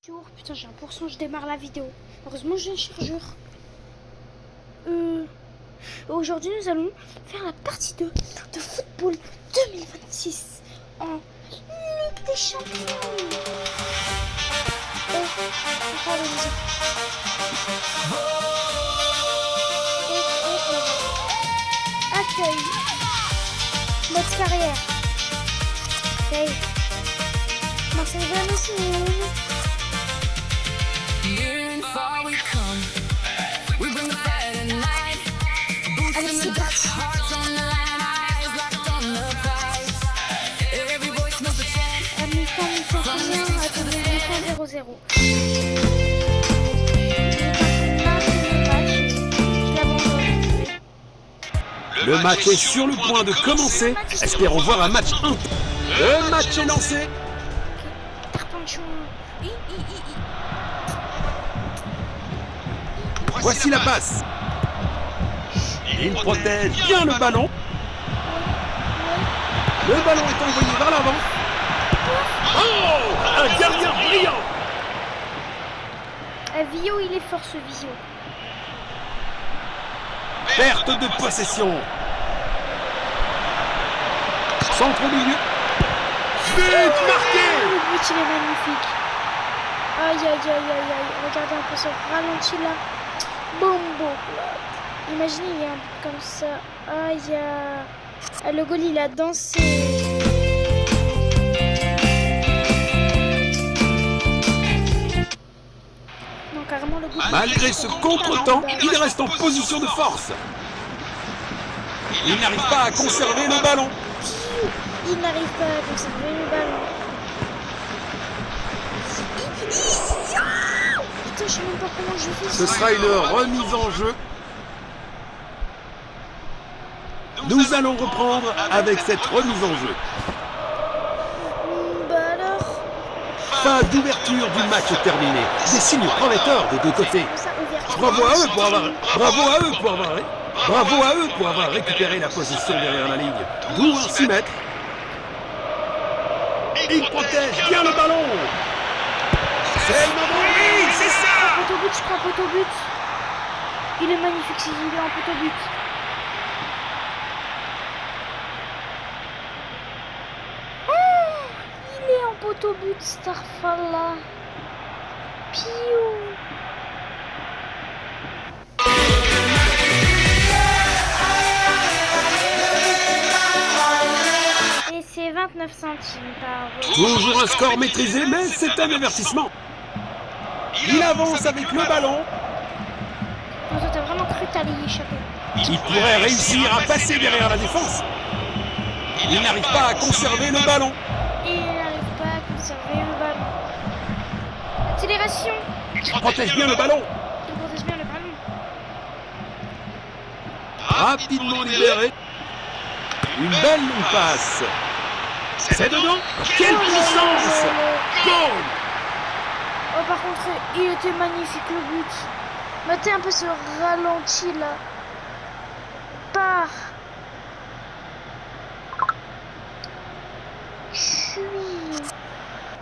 Putain, j'ai 1%, je démarre la vidéo. Heureusement, j'ai une chargeur. Aujourd'hui, nous allons faire la partie 2 de football 2026 en Ligue des Champions. Accueil. Mode carrière. Ok. Marcel Vanessa. Allez, c'est parti. Mi-temps 0-0. Le match est sur le point de commencer. Espérons voir un match 1. Le match est lancé. Voici la passe. Il protège bien le ballon. Le ballon est envoyé vers l'avant. Oh, un gardien brillant. Vio, il est fort ce Vio. Perte de possession. Centre au milieu. But marqué. Le but, il est magnifique. Aïe, aïe, aïe, aïe, aïe. Regardez un peu ce ralenti là. Bombo. Imaginez, il y a un but comme ça. Aïe, aïe. Le goal, il a dansé. Non, carrément, le goal. Malgré ce contretemps, il reste en position de force. Il n'arrive pas à conserver le ballon. Il n'arrive pas à conserver le ballon. Putain, je sais même pas comment je fais. Ce sera une remise en jeu. Nous allons reprendre avec cette remise en jeu. Bah alors. Fin d'ouverture du match terminé. Des signes prometteurs des deux côtés. Bravo à eux pour avoir récupéré la position derrière la ligne. D'où un 6 mètres. Il protège bien le ballon. C'est le moment. Oui, c'est ça. Poteau but, je crois, poteau but. Il est magnifique, il est en poteau but. Oh, il est en poteau but, Starfall. Piou. Et c'est 29 centimes par... Toujours un score maîtrisé, mais c'est un avertissement. Il avance avec le ballon. Toi, t'as vraiment cru t'allais y échapper. Il pourrait réussir à passer derrière la défense. Il n'arrive pas à conserver le ballon. Et il n'arrive pas à conserver le ballon. Accélération. Il protège bien le ballon. Il protège bien le ballon. Rapidement libéré. Une belle longue passe. C'est dedans. Quelle puissance. Goal. Oh, par contre, il était magnifique le but. Mettez un peu ce ralenti là. Par.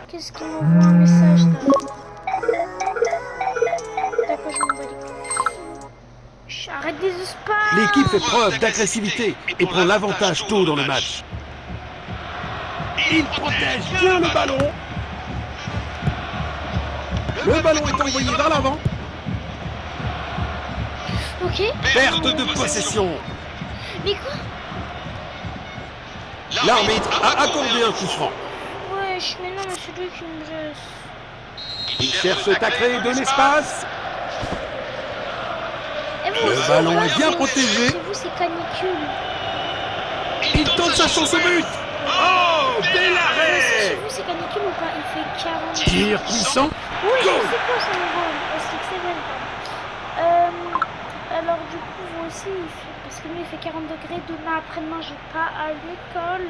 Qu'est-ce qu'il m'envoie un message là? D'accord, je m'envoie les couilles. Arrête des espaces. L'équipe fait preuve d'agressivité et prend l'avantage tôt dans le match. Il protège bien le ballon. Le ballon est envoyé vers l'avant. Ok. Perte de possession. Mais quoi? L'arbitre a accordé un coup franc. Wesh, mais non, mais c'est lui qui me blesse. Il cherche à créer de l'espace. Le ballon est bien protégé. Chez vous, c'est canicule. Il tente sa chance au but. Oh, bel arrêt. Chez vous, c'est canicule ou pas? Il fait 40. Tir puissant. Oui, c'est quoi ça, mon bon? Alors, du coup, vous aussi, parce que lui, il fait 40 degrés. Demain, après-demain, je vais pas à l'école.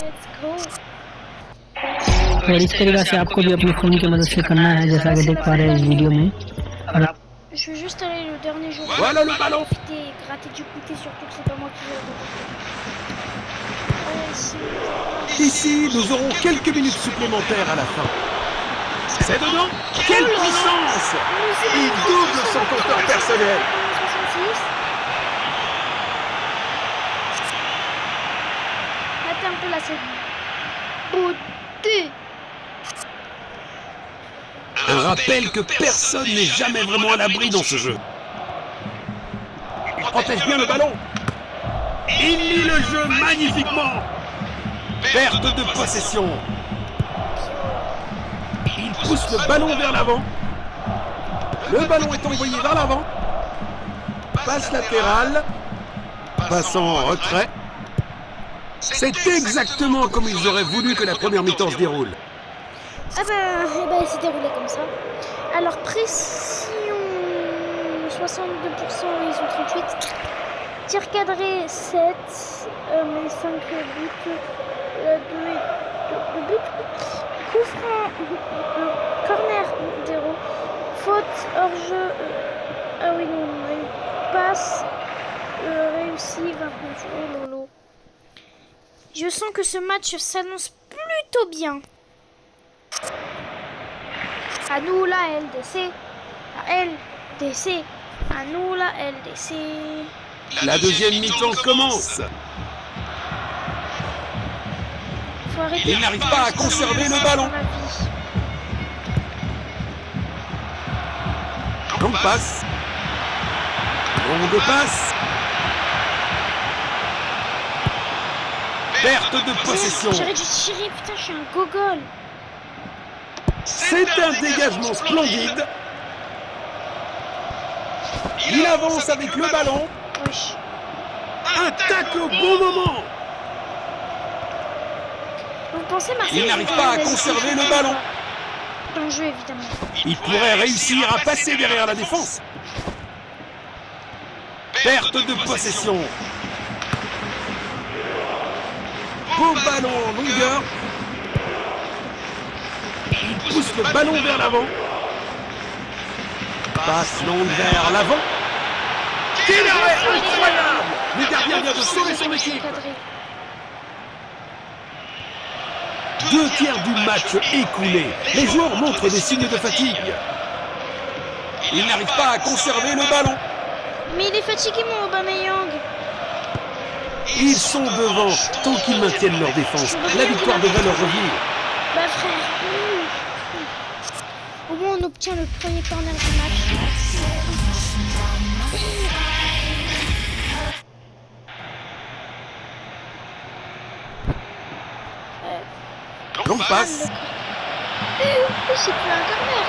Let's go. और इस तरीके से आपको भी अपने फोन की मदद से करना है जैसा कि देख पा रहे हैं इस वीडियो में और आप Je vais juste aller le dernier jour. Voilà le ballon. Profiter, gratter du goûter, surtout que c'est pas moi qui vais le remporter. Ici, nous aurons quelques minutes supplémentaires à la fin. C'est dedans. Quelle puissance! Il double son compteur personnel. 66. Mettez un peu la scène. Beauté. Un rappel que personne n'est jamais vraiment à l'abri dans ce jeu. Il protège bien le ballon. Il lit le jeu magnifiquement. Perte de possession. Il pousse le ballon vers l'avant. Le ballon est envoyé vers l'avant. Passe latérale. Passe en retrait. C'est exactement comme ils auraient voulu que la première mi-temps se déroule. Ah ben, eh ben, il s'est déroulé comme ça. Alors, pression 62%, ils ont 38. Tir cadré 7, mais 5 buts. 2 buts. Coup franc, corner 0. Faute hors-jeu. Ah oui, non, on a une passe réussie 29. Oh lolo. Je sens que ce match s'annonce plutôt bien. À nous la LDC, la LDC, à nous la LDC. La deuxième mi-temps commence. Faut arrêter. Il n'arrive pas à conserver le ballon. Longue passe. Longue passe. Perte de possession. J'aurais dû tirer, putain, je suis un gogol. C'est un dégagement splendide. Il avance avec le ballon. Wesh. Un tacle au bon moment. Vous pensez Marseille Il n'arrive pas à conserver le ballon. Dans le jeu, évidemment. Il pourrait réussir à passer derrière la défense. Perte de possession. Beau ballon en longueur. Il pousse le ballon vers l'avant. Passe longue vers l'avant. Quel arrêt incroyable! Le gardien vient de sauver son équipe. 2 tiers du match écoulé. Les joueurs montrent des signes de fatigue. Ils n'arrivent pas à conserver le ballon. Mais il est fatigué, mon Aubameyang. Ils sont devant tant qu'ils maintiennent leur défense. La victoire devrait leur revenir. Bah frère. Au moins on obtient le premier corner du match. Longue passe. C'est plus un corner.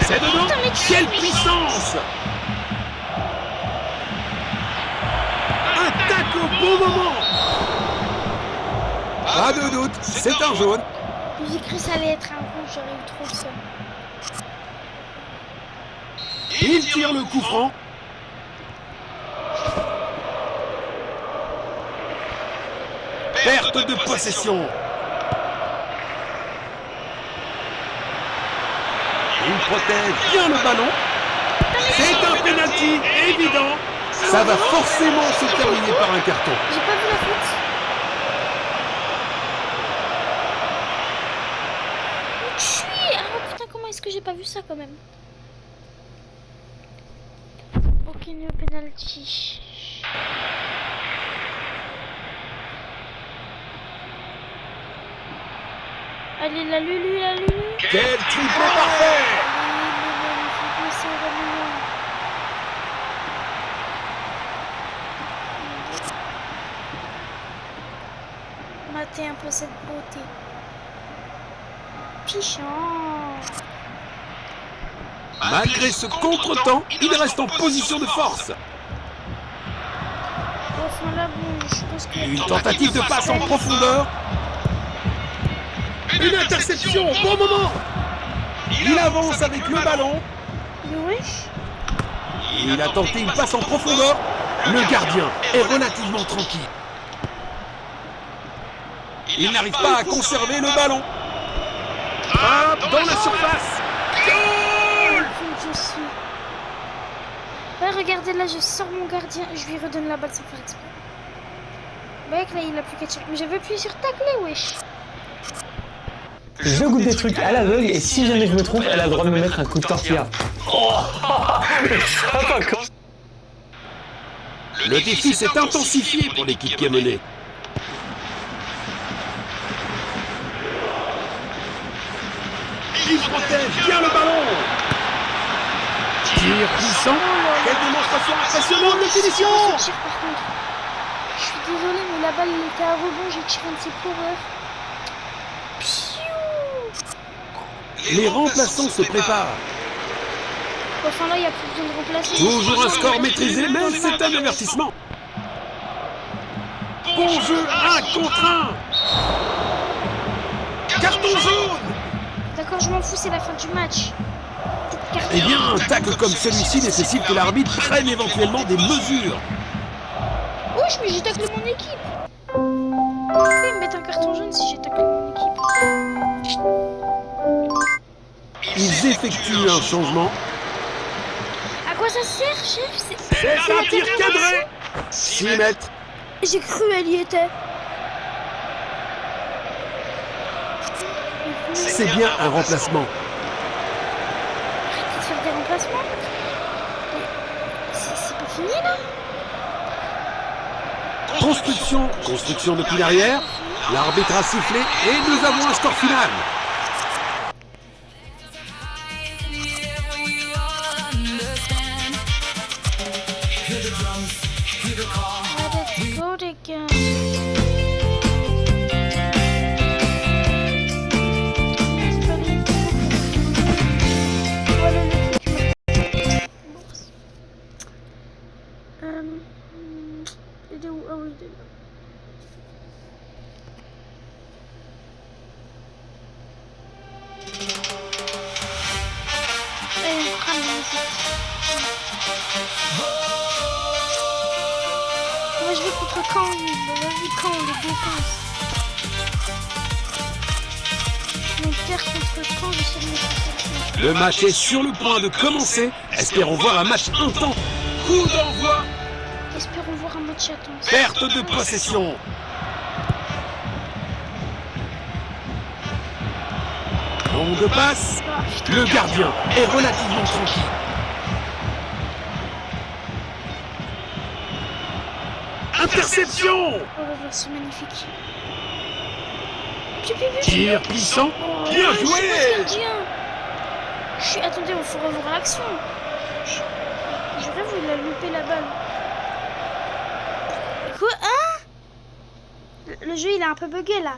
C'est dedans. Putain, mais Quelle puissance! Attaque au bon moment. Pas de doute, c'est un jaune. J'ai cru que ça allait être un rouge, j'aurais eu trop le seum. Il tire le coup franc. Perte de possession. Il protège bien le ballon. C'est un penalty évident. Ça va forcément se terminer par un carton. J'ai pas vu la faute. Où je suis? Ah putain, comment est-ce que j'ai pas vu ça quand même? Aucun penalty. Allez, la Lulu, la Lulu. Quel triplé parfait! Matez un peu cette beauté. Pichant. Malgré ce contretemps, il reste en position de force. Au fond là, bon, je pense que... Une tentative de passe en profondeur. Une interception au bon moment. Il avance avec le ballon. Le wesh. Il a tenté une passe en profondeur. Le gardien est relativement tranquille. Il n'arrive pas à conserver le ballon. Frappe dans la surface. Goal! Je suis... Ouais, regardez là, je sors mon gardien. Je lui redonne la balle sans faire exprès. Mec, là, il a plus qu'à tirer. Mais j'avais appuyé sur tacler, wesh. je goûte des trucs à l'aveugle et si jamais je me trompe, elle a le droit de me mettre un coup de tortilla. Oh, ça va quoi. Le défi s'est intensifié pour l'équipe qui est menée. Il protège bien le ballon. Tir puissant. Quelle démonstration impressionnante de finition. Tir, par contre. Je suis désolée, mais la balle elle était à rebond, j'ai tiré un de ses coureurs. Les remplaçants se préparent. Enfin là, il n'y a plus besoin de remplacer. Toujours un score maîtrisé, mais c'est un avertissement. Bon jeu, 1 contre 1. Carton jaune. D'accord, je m'en fous, c'est la fin du match. Eh bien, un tacle comme celui-ci nécessite que l'arbitre prenne éventuellement des mesures. Wesh, mais j'ai taclé mon équipe. Pourquoi ils me mettent un carton jaune si j'ai taclé mon équipe? Ils effectuent un changement. À quoi ça sert, chef? C'est un tir cadré. 6 mètres. J'ai cru elle y était. C'est bien un remplacement. Arrêtez de faire des remplacements. Mais c'est pas fini là? Construction depuis l'arrière. L'arbitre a sifflé et nous avons un score final. Let's go again. Voilà le truc. Il est où? Ah oui, il est là. Moi je vais contre Caen, vas-y Caen, les défenses. Mon père contre Caen, je sais le mettre. Le match est sur le point de commencer. Espérons voir un match intense. Coup d'envoi. Espérons voir un match intense. Perte de possession. Longue passe. Ah, putain. Le gardien est relativement tranquille. Interception. Oh là là, c'est magnifique. Tir puissant. Oh, Bien je suis joué. pas gardien. Attendez, il faut revoir l'action. J'aurais voulu la louper la balle. Quoi? Hein? Le jeu il est un peu bugué là.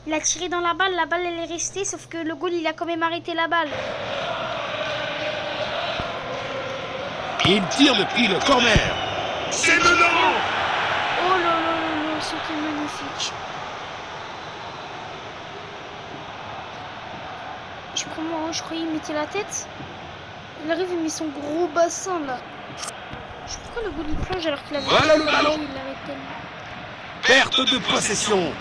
Il a tiré dans la balle elle est restée, sauf que le goal il a quand même arrêté la balle. Il tire depuis le corner. C'est dedans. Oh là là là là, c'était magnifique. Je prends moi, je croyais qu'il mettait la tête. Il arrive, il met son gros bassin là. Je sais pas pourquoi le goal il plonge alors qu'il avait Voilà le ballon. il l'avait tellement. Perte de possession.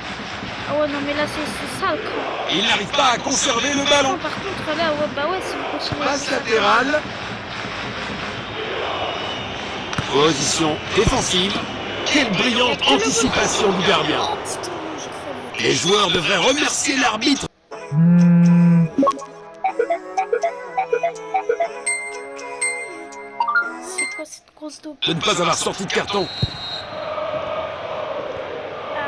Ah ouais, non mais là c'est sale quoi. Il n'arrive pas à conserver le ballon. Par contre là, ouais, bah ouais, si on continue. Passe latérale. Position défensive. Quelle brillante anticipation du gardien. Oh putain, j'ai cru. Les joueurs devraient remercier l'arbitre. C'est quoi cette grosse dope? De ne pas avoir sorti de carton. Ah,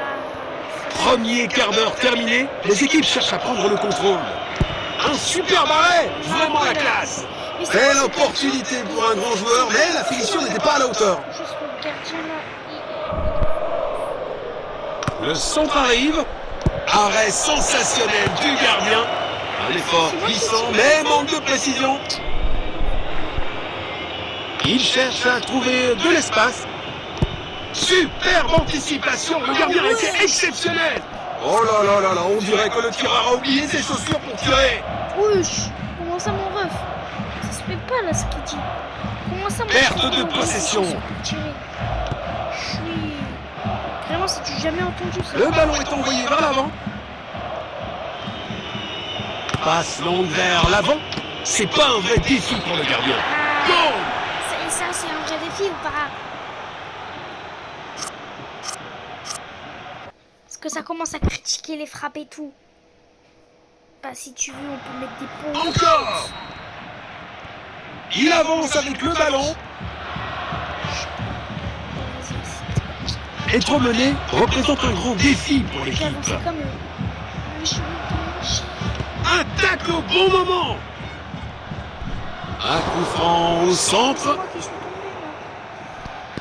Premier quart d'heure terminé, les équipes cherchent à prendre le contrôle. Un super arrêt, vraiment la classe. mais c'est Quelle quoi ce opportunité pour un grand joueur, mais la finition n'était pas à la hauteur. gardien? Juste le gardien là. Le centre arrive. Arrêt sensationnel du gardien. Un effort puissant, mais manque de précision. Il cherche à trouver de l'espace. Superbe anticipation, le gardien était exceptionnel. Oh là là là là, on dirait que le tireur a oublié ses chaussures pour tirer. Wesh, comment ça mon ref? Ça se fait pas là ce qu'il dit. Comment ça mon Perte ref, de il a oublié ses possession. chaussures pour tirer? Je suis... Vraiment, c'est-tu jamais entendu ça? Le ballon est envoyé vers l'avant. Passe longue vers l'avant. C'est pas un vrai défi pour le gardien. Goal. Ça c'est un vrai défi ou pas? Parce que ça commence à critiquer les frappes et tout. Bah, si tu veux, on peut mettre des points. Encore. Il avance avec le ballon. Être mené représente un grand défi pour J'ai l'équipe. avancé comme le cheveu gauche. Attaque au bon moment. Un coup franc au C'est centre. moi qui suis tombé là.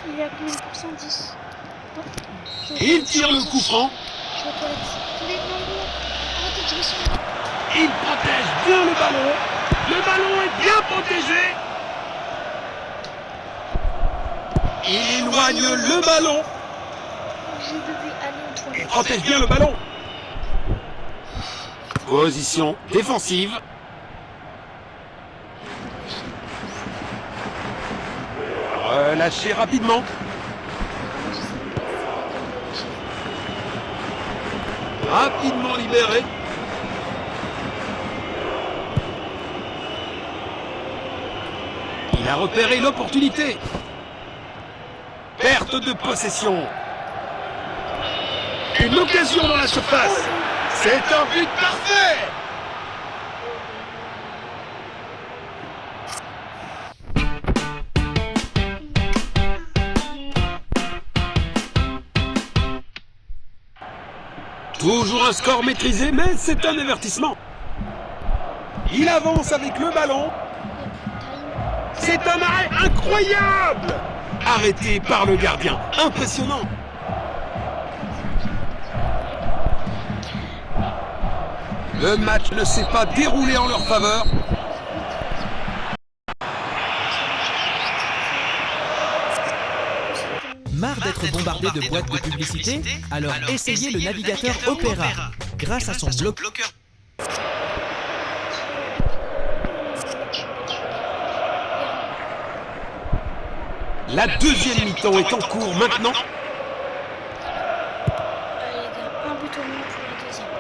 Il est à combien de pourcents? 10. Oh, Il tire le coup franc. Je vais aux toilettes. Les ballons. Arrêtez de jouer sur moi. Il protège bien le ballon. Le ballon est bien protégé. Il éloigne le ballon. Je devais aller aux Il toilettes. protège bien le ballon. Position défensive. Relâchez rapidement. Rapidement libéré. Il a repéré l'opportunité. Perte de possession. Une occasion dans la surface. C'est un but parfait. Toujours un score maîtrisé, mais c'est un avertissement. Il avance avec le ballon. C'est un arrêt incroyable. Arrêté par le gardien. Impressionnant. Le match ne s'est pas déroulé en leur faveur. Marre d'être bombardé de boîtes de publicité? Alors essayez le navigateur Opera. Grâce à son bloqueur. La deuxième mi-temps est en cours maintenant. Allez, les gars, un but au moins pour la deuxième.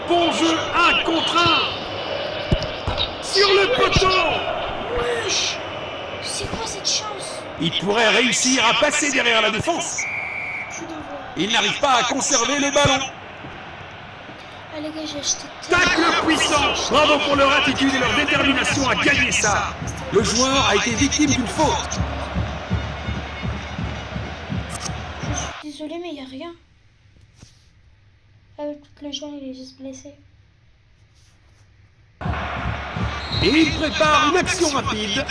Bon jeu, 1 contre 1. Sur le poteau. Wesh! C'est quoi cette chance? Il pourrait réussir à passer derrière la défense. Coup d'envoi. Il n'arrive pas à conserver le ballon. Ah les gars, j'ai acheté. Tacle puissant. Bravo pour leur attitude et leur détermination à gagner ça. Le joueur a été victime d'une faute. Je suis désolé, mais il n'y a rien. Avec tout le joueur, il est juste blessé. Et il prépare une action rapide.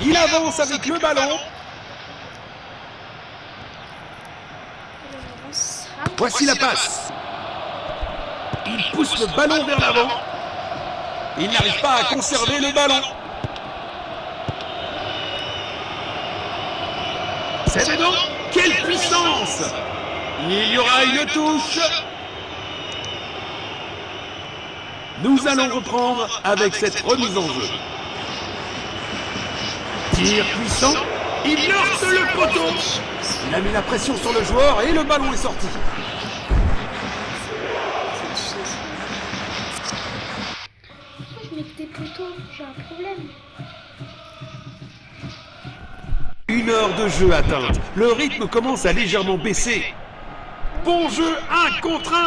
Il avance avec le ballon. Il avance. Voici la passe. Il pousse le ballon vers l'avant. Il n'arrive pas à conserver le ballon. C'est dedans. Quelle puissance! Il y aura une touche. Nous allons reprendre avec cette remise en jeu. Tir puissant. Il heurte le poteau. Il a mis la pression sur le joueur et le ballon est sorti. Pourquoi je mets que des poteaux? J'ai un problème. 1 heure de jeu atteinte. Le rythme commence à légèrement baisser. Bon jeu, 1 contre 1.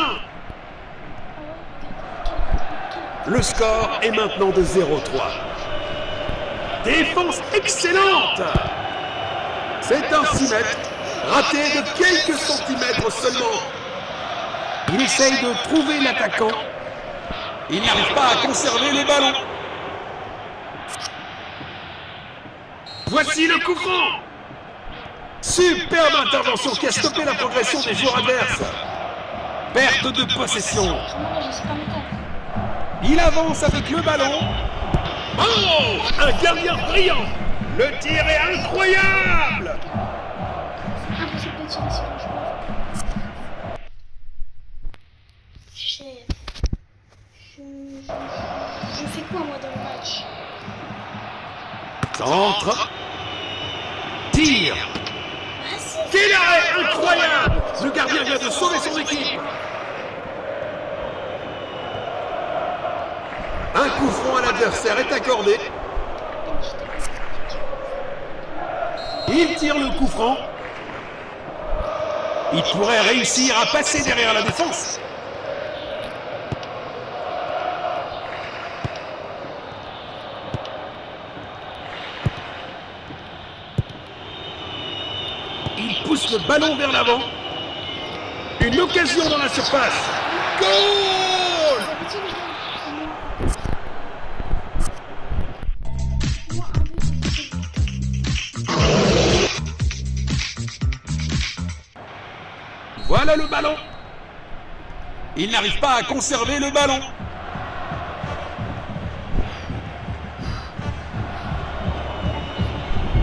Le score est maintenant de 0-3. Défense excellente. C'est un 6 mètres, raté de quelques centimètres seulement. Il essaye de trouver l'attaquant. Il n'arrive pas à conserver le ballon. Voici le coup franc. Superbe intervention qui a stoppé la progression des joueurs adverses. Perte de possession. Vraiment, je sais pas mes tables. Il avance avec le ballon. Oh! Un gardien brillant. Le tir est incroyable. Impossible de tirer sur un joueur. Chef. Je fais quoi moi dans le match? Centre. Tir. Vas-y. Quel arrêt incroyable. Le gardien vient de sauver son équipe. Un coup franc à l'adversaire est accordé. Il tire le coup franc. Il pourrait réussir à passer derrière la défense. pousse le ballon vers l'avant. Une occasion dans la surface. Goal! Vous avez dit, les gars, moi, un but, Voilà le ballon. Il n'arrive pas à conserver le ballon.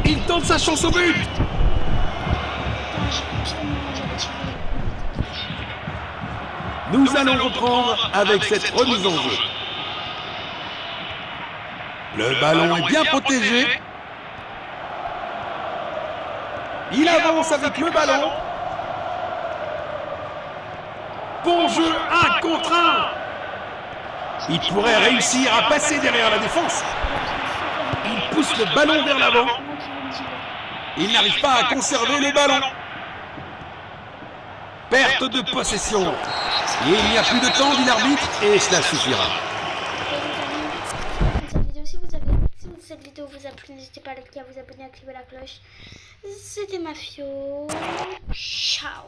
Il tente sa chance au but. Nous allons reprendre avec cette remise en jeu. Le ballon est bien protégé. Il avance avec le ballon. Bon jeu, 1 contre 1. Il pourrait réussir à passer derrière la défense. Il pousse le ballon vers l'avant. Il n'arrive pas à conserver le ballon. Perte de possession. Et il n'y a plus de temps, dit l'arbitre, et cela suffira. Si cette vidéo vous a plu, n'hésitez pas à liker, à vous abonner, à activer la cloche. C'était Mafio. Ciao.